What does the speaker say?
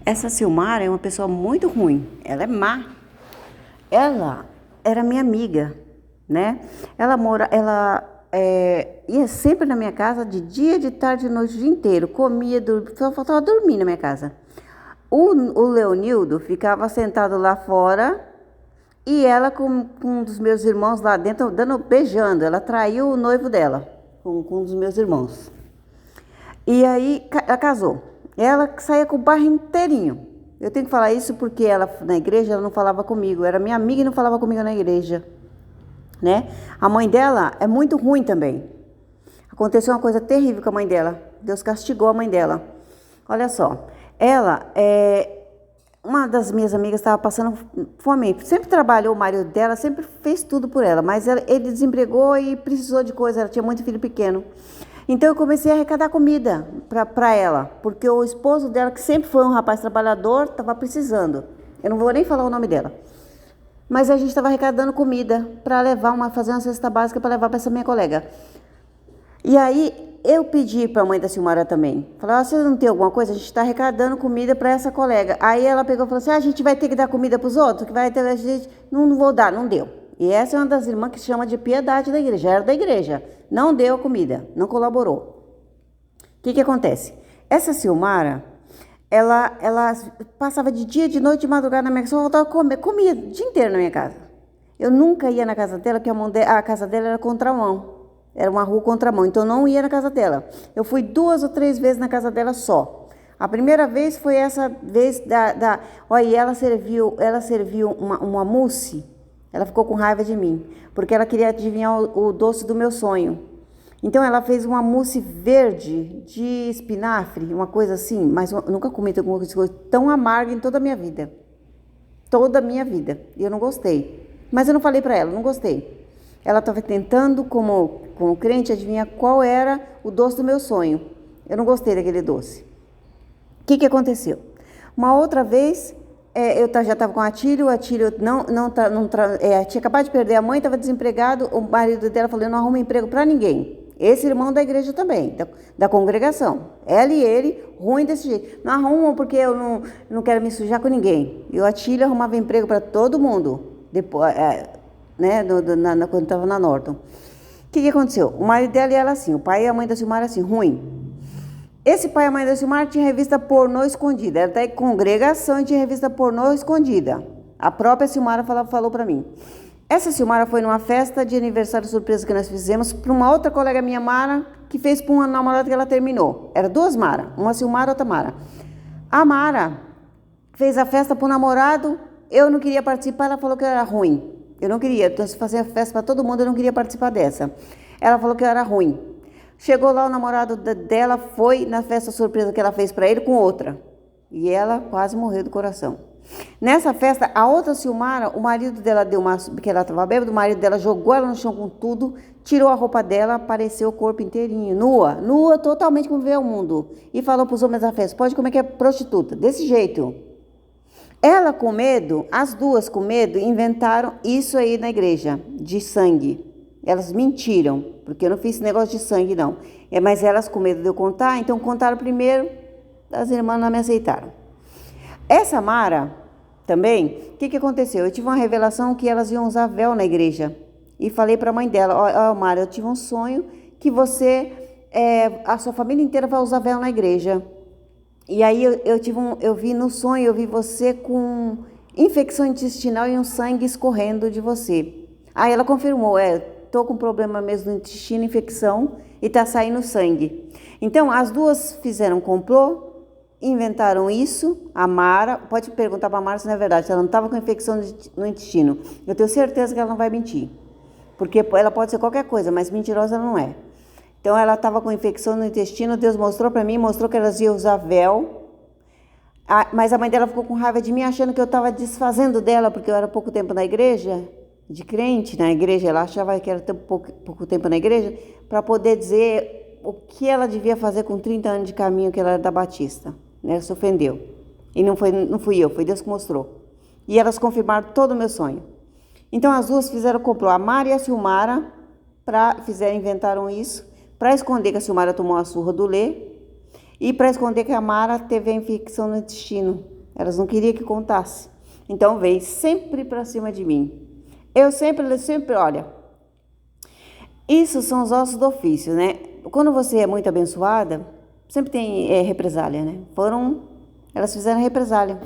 Essa Silmara é uma pessoa muito ruim. Ela é má. Ela era minha amiga, né? Ela ia sempre na minha casa de dia, de tarde, de noite, o dia inteiro. Comia, dormia, só faltava dormir na minha casa. O Leonildo ficava sentado lá fora e ela com um dos meus irmãos lá dentro, beijando. Ela traiu o noivo dela com um dos meus irmãos. E aí ela casou. Ela saía com o bairro inteirinho. Eu tenho que falar isso porque ela na igreja ela não falava comigo. Era minha amiga e não falava comigo na igreja, né? A mãe dela é muito ruim também. Aconteceu uma coisa terrível com a mãe dela. Deus castigou a mãe dela. Olha só, uma das minhas amigas estava passando fome. Sempre trabalhou, o marido dela sempre fez tudo por ela, mas ele desempregou e precisou de coisa. Ela tinha muito filho pequeno. Então eu comecei a arrecadar comida para ela, porque o esposo dela, que sempre foi um rapaz trabalhador, estava precisando. Eu não vou nem falar o nome dela. Mas a gente estava arrecadando comida para fazer uma cesta básica para levar para essa minha colega. E aí eu pedi para a mãe da Silmara também. Falei, você não tem alguma coisa? A gente está arrecadando comida para essa colega. Aí ela pegou e falou assim, a gente vai ter que dar comida para os outros? Que vai ter a gente... Não vou dar, não deu. E essa é uma das irmãs que se chama de piedade da igreja, era da igreja. Não deu a comida, não colaborou. O que acontece? Essa Silmara, ela passava de dia, de noite, de madrugada na minha casa, só voltava a comer, comia o dia inteiro na minha casa. Eu nunca ia na casa dela, porque a casa dela era contramão. Era uma rua contramão, então eu não ia na casa dela. Eu fui 2 ou 3 vezes na casa dela só. A primeira vez foi essa vez olha, ela serviu uma mousse. Ela ficou com raiva de mim, porque ela queria adivinhar o doce do meu sonho. Então ela fez uma mousse verde de espinafre, uma coisa assim, mas eu nunca comi alguma coisa tão amarga em toda a minha vida. Toda a minha vida. E eu não gostei. Mas eu não falei para ela, não gostei. Ela estava tentando, como crente, adivinhar qual era o doce do meu sonho. Eu não gostei daquele doce. O que aconteceu? Uma outra vez, eu já estava com o Atílio tinha acabado de perder a mãe, estava desempregado, o marido dela falou, eu não arrumo emprego para ninguém. Esse irmão da igreja também, da congregação. Ela e ele, ruim desse jeito. Não arrumam porque eu não quero me sujar com ninguém. E o Atílio arrumava emprego para todo mundo, depois, né, quando estava na Norton. O que aconteceu? O marido dela e ela assim, o pai e a mãe da Silmara assim, ruim. Esse pai e a mãe da Silmara tinha revista pornô escondida. Era da congregação e tinha revista pornô escondida. A própria Silmara falou para mim. Essa Silmara foi numa festa de aniversário surpresa que nós fizemos para uma outra colega minha, Mara, que fez para uma namorada que ela terminou. Era 2 Mara, uma Silmara e outra Mara. A Mara fez a festa para o namorado, eu não queria participar, ela falou que era ruim. Eu não queria, então se fazia festa para todo mundo, eu não queria participar dessa. Ela falou que era ruim. Chegou lá, o namorado dela foi na festa surpresa que ela fez para ele com outra. E ela quase morreu do coração. Nessa festa, a outra Silmara, o marido dela porque ela estava bêbada, o marido dela jogou ela no chão com tudo, tirou a roupa dela, apareceu o corpo inteirinho, nua totalmente como vê o mundo. E falou para os homens da festa, pode comer que é prostituta, desse jeito. Ela com medo, as duas com medo, inventaram isso aí na igreja, de sangue. Elas mentiram, porque eu não fiz esse negócio de sangue, não. Mas elas com medo de eu contar, então contaram primeiro, as irmãs não me aceitaram. Essa Mara, também, o que aconteceu? Eu tive uma revelação que elas iam usar véu na igreja. E falei para a mãe dela, ó, Mara, eu tive um sonho que a sua família inteira vai usar véu na igreja. E aí eu vi no sonho, eu vi você com infecção intestinal e um sangue escorrendo de você. Aí ela confirmou, tô com problema mesmo no intestino, infecção, e tá saindo sangue. Então, as duas fizeram um complô, inventaram isso, a Mara, pode perguntar para a Mara se não é verdade, se ela não estava com infecção no intestino. Eu tenho certeza que ela não vai mentir, porque ela pode ser qualquer coisa, mas mentirosa ela não é. Então, ela estava com infecção no intestino, Deus mostrou para mim, mostrou que elas iam usar véu, mas a mãe dela ficou com raiva de mim, achando que eu estava desfazendo dela, porque eu era pouco tempo na igreja, de crente na igreja, ela achava que era pouco tempo na igreja, para poder dizer o que ela devia fazer com 30 anos de caminho, que ela era da Batista. Né? Ela se ofendeu. E não fui eu, foi Deus que mostrou. E elas confirmaram todo o meu sonho. Então as duas fizeram complô, a Mara e a Silmara, inventaram isso, para esconder que a Silmara tomou a surra do Lê, E para esconder que a Mara teve a infecção no intestino. Elas não queriam que contasse. Então veio sempre para cima de mim. Eu sempre, olha, isso são os ossos do ofício, né? Quando você é muito abençoada, sempre tem represália, né? Elas fizeram represália.